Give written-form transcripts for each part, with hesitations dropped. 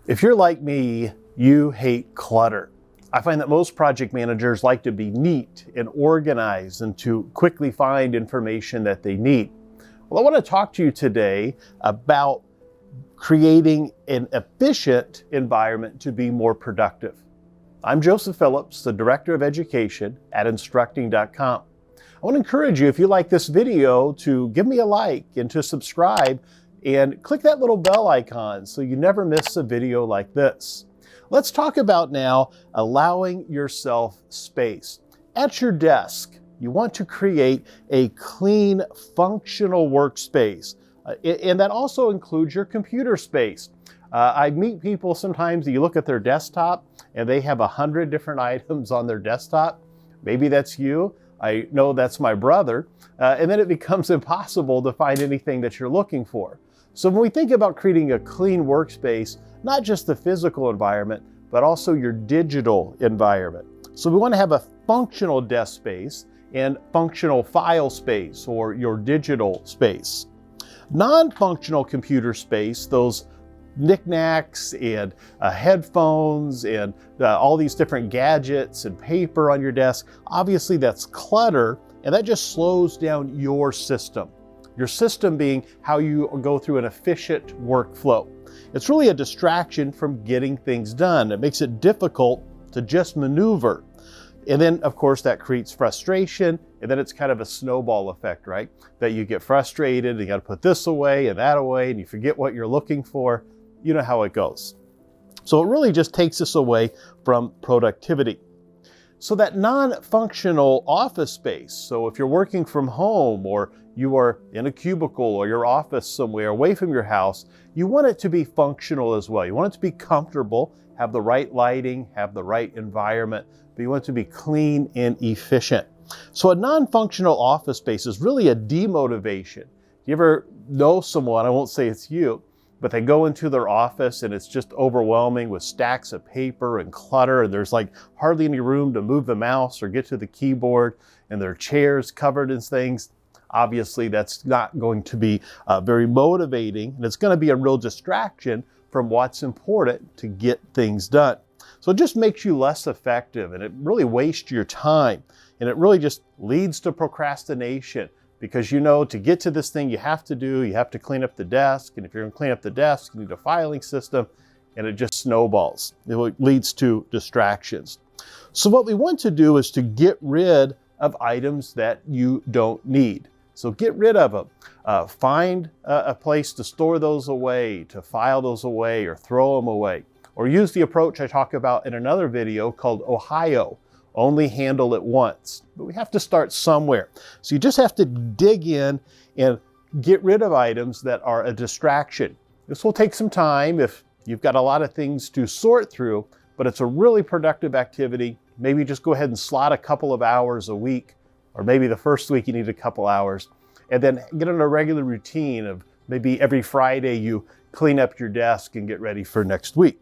If you're like me, you hate clutter. I find that most project managers like to be neat and organized and to quickly find information that they need. Well, I want to talk to you today about creating an efficient environment to be more productive. I'm Joseph Phillips, the Director of Education at Instructing.com. I want to encourage you, if you like this video, to give me a like and to subscribe and click that little bell icon so you never miss a video like this. Let's talk about now allowing yourself space. At your desk, you want to create a clean, functional workspace. And that also includes your computer space. I meet people sometimes, you look at their desktop and they have 100 different items on their desktop. Maybe that's you. I know that's my brother. And then it becomes impossible to find anything that you're looking for. So when we think about creating a clean workspace, not just the physical environment, but also your digital environment. So we want to have a functional desk space and functional file space, or your digital space. Non-functional computer space, those knickknacks and headphones and all these different gadgets and paper on your desk, obviously that's clutter, and that just slows down your system. Your system being how you go through an efficient workflow. It's really a distraction from getting things done. It makes it difficult to just maneuver. And then, of course, that creates frustration, and then it's kind of a snowball effect, right? That you get frustrated, and you got to put this away and that away, and you forget what you're looking for. You know how it goes. So it really just takes us away from productivity. So that non-functional office space, so if you're working from home or you are in a cubicle or your office somewhere away from your house, you want it to be functional as well. You want it to be comfortable, have the right lighting, have the right environment, but you want it to be clean and efficient. So a non-functional office space is really a demotivation. You ever know someone, I won't say it's you, but they go into their office and it's just overwhelming with stacks of paper and clutter, and there's like hardly any room to move the mouse or get to the keyboard, and their chairs covered in things. Obviously, that's not going to be very motivating, and it's going to be a real distraction from what's important to get things done. So it just makes you less effective, and it really wastes your time, and it really just leads to procrastination. Because you know, to get to this thing you have to clean up the desk. And if you're going to clean up the desk, you need a filing system, and it just snowballs. It leads to distractions. So what we want to do is to get rid of items that you don't need. So get rid of them. Find a place to store those away, to file those away, or throw them away. Or use the approach I talk about in another video called Ohio. Only handle it once. But we have to start somewhere. So you just have to dig in and get rid of items that are a distraction. This will take some time if you've got a lot of things to sort through, but it's a really productive activity. Maybe just go ahead and slot a couple of hours a week, or maybe the first week you need a couple hours, and then get on a regular routine of maybe every Friday you clean up your desk and get ready for next week.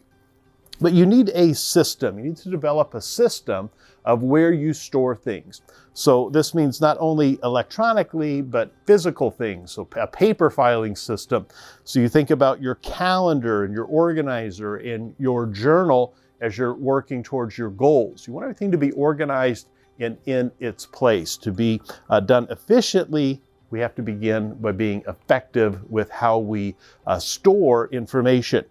But you need a system. You need to develop a system of where you store things. So this means not only electronically, but physical things. So a paper filing system. So you think about your calendar and your organizer and your journal as you're working towards your goals. You want everything to be organized and in its place. To be done efficiently, we have to begin by being effective with how we store information.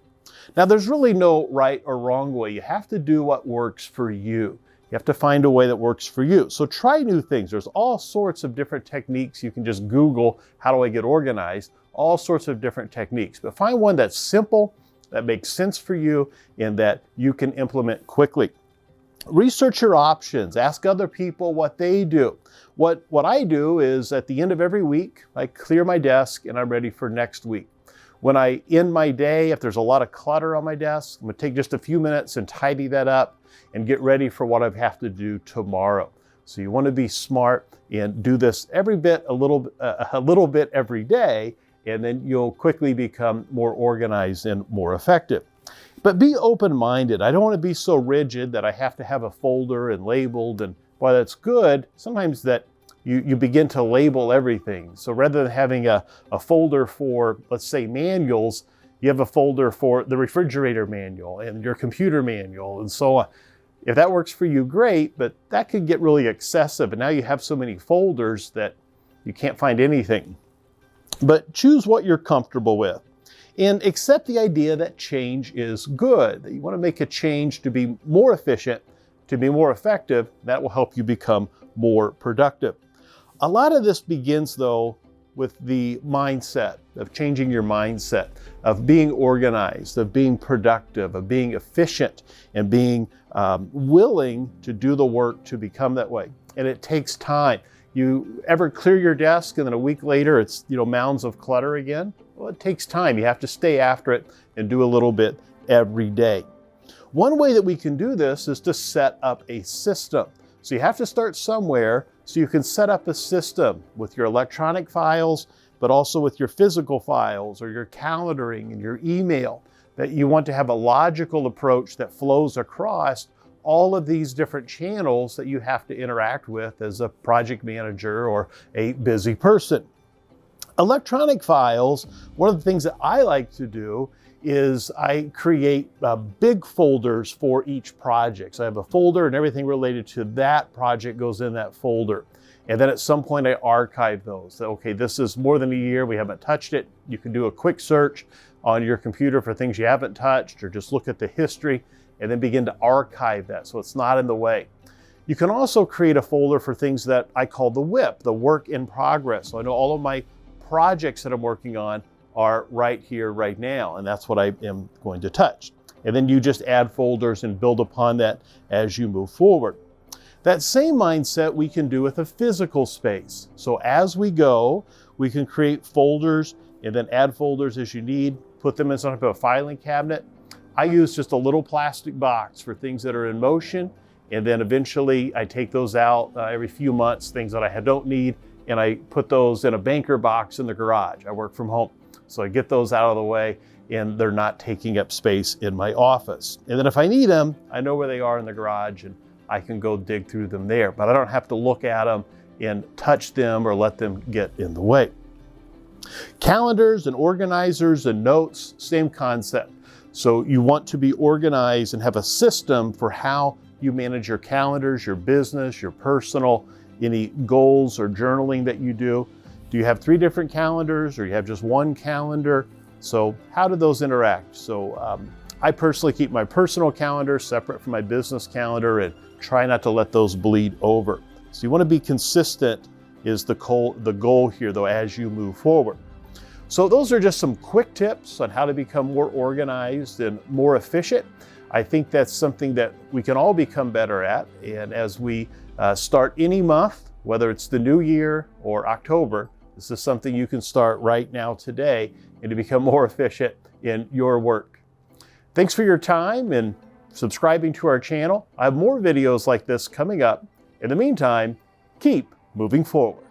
Now, there's really no right or wrong way. You have to do what works for you. You have to find a way that works for you. So try new things. There's all sorts of different techniques. You can just Google, how do I get organized? All sorts of different techniques. But find one that's simple, that makes sense for you, and that you can implement quickly. Research your options. Ask other people what they do. What I do is at the end of every week, I clear my desk and I'm ready for next week. When I end my day, if there's a lot of clutter on my desk, I'm going to take just a few minutes and tidy that up and get ready for what I have to do tomorrow. So you want to be smart and do this a little bit every day, and then you'll quickly become more organized and more effective. But be open-minded. I don't want to be so rigid that I have to have a folder and labeled, and while that's good, sometimes that you begin to label everything. So rather than having a folder for, let's say, manuals, you have a folder for the refrigerator manual and your computer manual and so on. If that works for you, great, but that could get really excessive. And now you have so many folders that you can't find anything. But choose what you're comfortable with and accept the idea that change is good, that you want to make a change to be more efficient, to be more effective. That will help you become more productive. A lot of this begins, though, with the mindset of changing your mindset, of being organized, of being productive, of being efficient, and being willing to do the work to become that way. And it takes time. You ever clear your desk and then a week later it's mounds of clutter again? Well, it takes time. You have to stay after it and do a little bit every day. One way that we can do this is to set up a system. So you have to start somewhere so you can set up a system with your electronic files, but also with your physical files or your calendaring and your email, that you want to have a logical approach that flows across all of these different channels that you have to interact with as a project manager or a busy person. Electronic files, one of the things that I like to do is I create big folders for each project. So I have a folder and everything related to that project goes in that folder. And then at some point I archive those. So, okay, this is more than a year, we haven't touched it. You can do a quick search on your computer for things you haven't touched, or just look at the history and then begin to archive that so it's not in the way. You can also create a folder for things that I call the WIP, the work in progress. So I know all of my projects that I'm working on are right here, right now, and that's what I am going to touch. And then you just add folders and build upon that as you move forward. That same mindset we can do with a physical space. So as we go, we can create folders and then add folders as you need, put them in some type of a filing cabinet. I use just a little plastic box for things that are in motion, and then eventually I take those out every few months, things that I don't need, and I put those in a banker box in the garage. I work from home. So I get those out of the way and they're not taking up space in my office. And then if I need them, I know where they are in the garage and I can go dig through them there, but I don't have to look at them and touch them or let them get in the way. Calendars and organizers and notes, same concept. So you want to be organized and have a system for how you manage your calendars, your business, your personal, any goals or journaling that you do. Do you have 3 different calendars or you have just one calendar? So how do those interact? So I personally keep my personal calendar separate from my business calendar and try not to let those bleed over. So you want to be consistent is the goal here though as you move forward. So those are just some quick tips on how to become more organized and more efficient. I think that's something that we can all become better at. And as we start any month, whether it's the new year or October, this is something you can start right now today and to become more efficient in your work. Thanks for your time and subscribing to our channel. I have more videos like this coming up. In the meantime, keep moving forward.